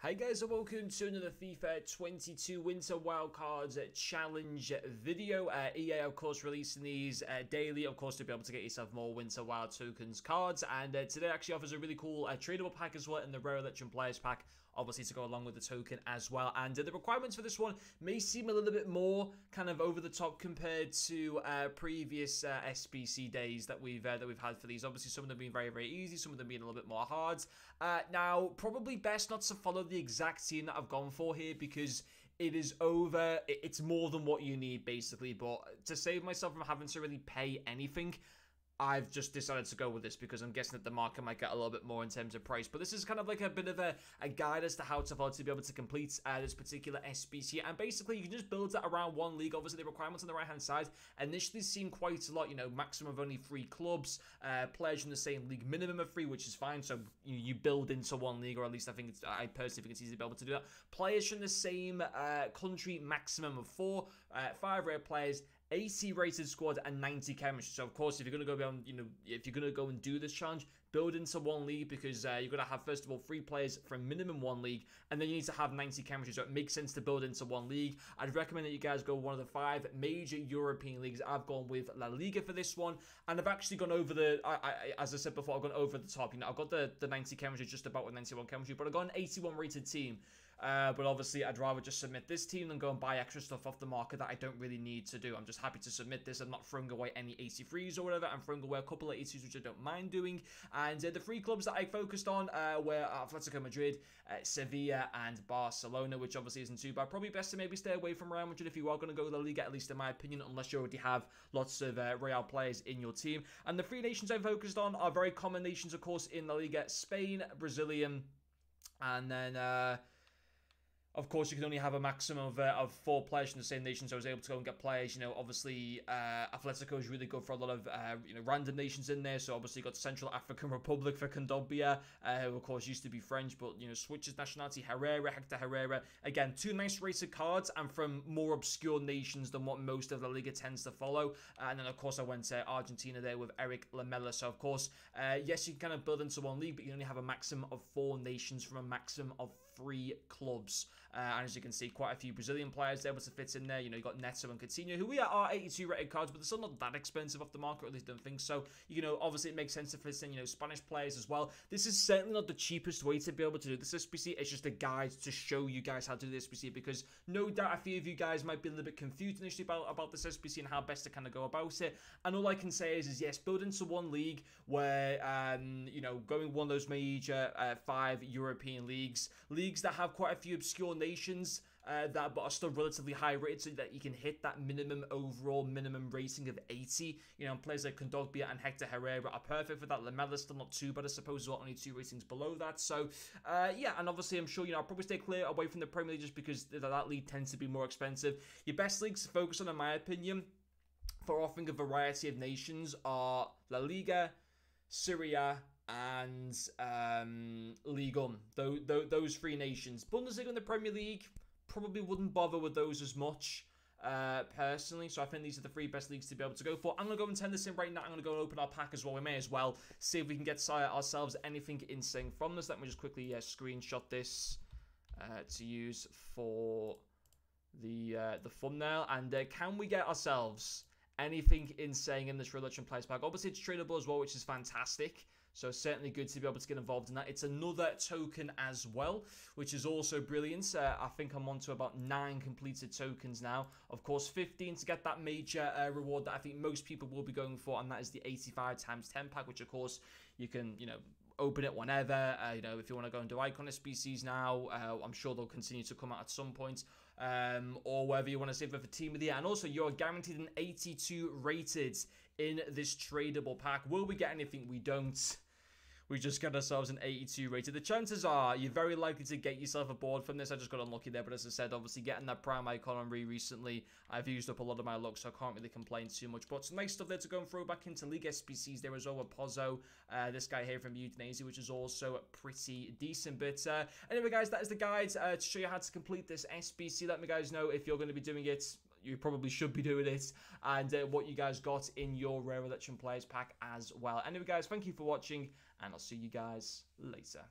Hi guys and welcome to another FIFA 22 Winter Wildcards Challenge video. EA of course releasing these daily, of course, to be able to get yourself more Winter Wild Tokens cards, and today actually offers a really cool tradable pack as well in the Rare Electrum Players pack, obviously to go along with the token as well. And the requirements for this one may seem a little bit more kind of over the top compared to previous SBC days that we've had for these. Obviously some of them being very easy, some of them being a little bit more hard. Now probably best not to follow the exact team that I've gone for here, because it's more than what you need basically. But to save myself from having to really pay anything, I've just decided to go with this because I'm guessing that the market might get a little bit more in terms of price. But this is kind of like a bit of a guide as to how to follow to be able to complete this particular SBC. And basically, you can just build it around one league. Obviously, the requirements on the right-hand side initially seem quite a lot. You know, maximum of only 3 clubs, players in the same league, minimum of 3, which is fine. So you build into one league, or at least I personally think it's easy to be able to do that. Players from the same country, maximum of 4, 5 rare players, 80 rated squad, and 90 chemistry. So of course, if you're going to go beyond, if you're going to go and do this challenge, build into one league, because you're going to have, first of all, 3 players from minimum 1 league, and then you need to have 90 chemistry. So it makes sense to build into one league. I'd recommend that you guys go one of the 5 major European leagues. I've gone with La Liga for this one, and I've actually gone over as I said before, I've gone over the top. I've got the 90 chemistry just about with 91 chemistry, but I've got an 81 rated team. But obviously, I'd rather just submit this team than go and buy extra stuff off the market that I don't really need to do. I'm just happy to submit this. I'm not throwing away any 83s or whatever. I'm throwing away a couple of 82s, which I don't mind doing. And the 3 clubs that I focused on were Atletico Madrid, Sevilla, and Barcelona, which obviously isn't too bad. Probably best to maybe stay away from Real Madrid if you are going to go to La Liga, at least in my opinion, unless you already have lots of Real players in your team. And the 3 nations I've focused on are very common nations, of course, in La Liga: Spain, Brazilian, and then of course, you can only have a maximum of 4 players from the same nation, so I was able to go and get players. Obviously, Atletico is really good for a lot of, random nations in there. So obviously, you got Central African Republic for Condobia, who of course used to be French, but switches nationality. Hector Herrera. Again, 2 nice rated cards, and from more obscure nations than what most of La Liga tends to follow. And then of course, I went to Argentina there with Eric Lamela. So of course, yes, you can kind of build into one league, but you only have a maximum of 4 nations from a maximum of 3 clubs. And as you can see, quite a few Brazilian players able to fit in there. You got Neto and Coutinho, who are 82 rated cards, but they're still not that expensive off the market, or at least don't think so. Obviously it makes sense to fit in, Spanish players as well. This is certainly not the cheapest way to be able to do this SBC. It's just a guide to show you guys how to do this SBC, because no doubt a few of you guys might be a little bit confused initially about this SBC and how best to kind of go about it. And all I can say is yes, build into one league where, going one of those major 5 European leagues that have quite a few obscure nations that are still relatively high rated, so that you can hit that overall minimum rating of 80. Players like Condobia and Hector Herrera are perfect for that. Lamela's still not too bad, I suppose, well, only 2 ratings below that. So yeah, and obviously I'm sure I'll probably stay clear away from the Premier League just because that league tends to be more expensive. Your best leagues to focus on, in my opinion, for offering a variety of nations are La Liga, Syria, and Ligue 1. Those 3 nations. Bundesliga and the Premier League, probably wouldn't bother with those as much, personally. So I think these are the 3 best leagues to be able to go for. I'm going to go and turn this in right now. I'm going to go and open our pack as well. We may as well see if we can get ourselves anything insane from this. Let me just quickly screenshot this to use for the thumbnail. And can we get ourselves anything insane in this Rare Electrum Players pack? Obviously, it's tradable as well, which is fantastic. So certainly good to be able to get involved in that. It's another token as well, which is also brilliant. I think I'm on to about 9 completed tokens now. Of course, 15 to get that major reward that I think most people will be going for, and that is the 85 times 10 pack, which of course you can, open it whenever. If you want to go and do icon SBCs now, I'm sure they'll continue to come out at some point. Or whether you want to save it for Team of the Year. And also, you're guaranteed an 82 rated in this tradable pack. Will we get anything? We don't. We just got ourselves an 82 rated. The chances are you're very likely to get yourself a board from this. I just got unlucky there, but as I said, obviously getting that prime icon on recently, I've used up a lot of my luck, so I can't really complain too much. But some nice stuff there to go and throw back into League SBCs there as well with Pozzo, this guy here from Udinese, which is also pretty decent. But anyway, guys, that is the guide to show you how to complete this SBC. Let me guys know if you're going to be doing it. You probably should be doing it, and what you guys got in your Rare Electrum Players pack as well. Anyway, guys, thank you for watching, and I'll see you guys later.